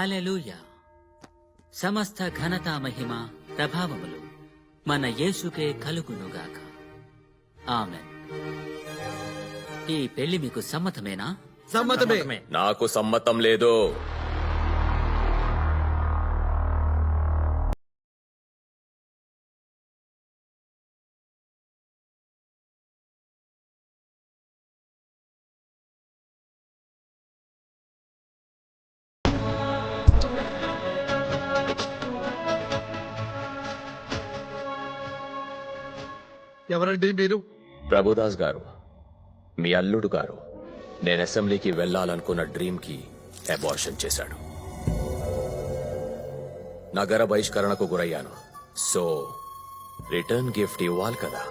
హల్లెలూయా. సమస్త ఘనత మహిమ ప్రభావములు మన యేసుకే కలుగునుగాక. ఆమెన్. ఈ పెళ్లి మీకు సమ్మతమేనా? సమ్మతమే. నాకు సమ్మతం లేదు. ఎవరండి మీరు? ప్రభుదాస్ గారు, మీ అల్లుడు గారు నేను అసెంబ్లీకి వెళ్ళాలనుకున్న డ్రీమ్ కి అబార్షన్ చేశాడు. నగర బహిష్కరణకు గురయ్యాను. సో రిటర్న్ గిఫ్ట్ ఇవ్వాలి కదా.